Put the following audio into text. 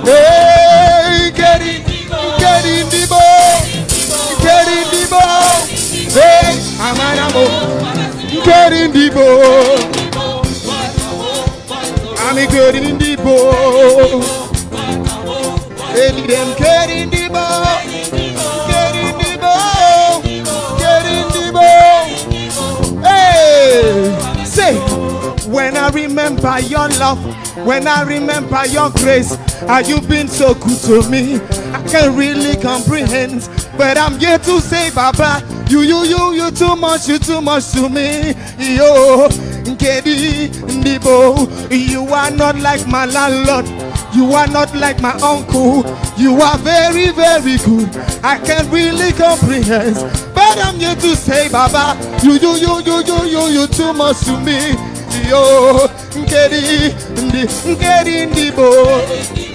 Hey, get in the boat. Get in the boat. Hey, get in the boat. I'm getting in the boat. Hey, them get in the boat. Get in the boat. Get in the boat. Hey, say, when I remember your love, when I remember your grace, how you've been so good to me, I can't really comprehend. But I'm here to say, Baba, you too much to me. Yo, Kedi Ndibo, you are not like my landlord. You are not like my uncle. You are very, very good. I can't really comprehend. But I'm here to say, Baba, you too much to me. Yo, Kedi Ndibo.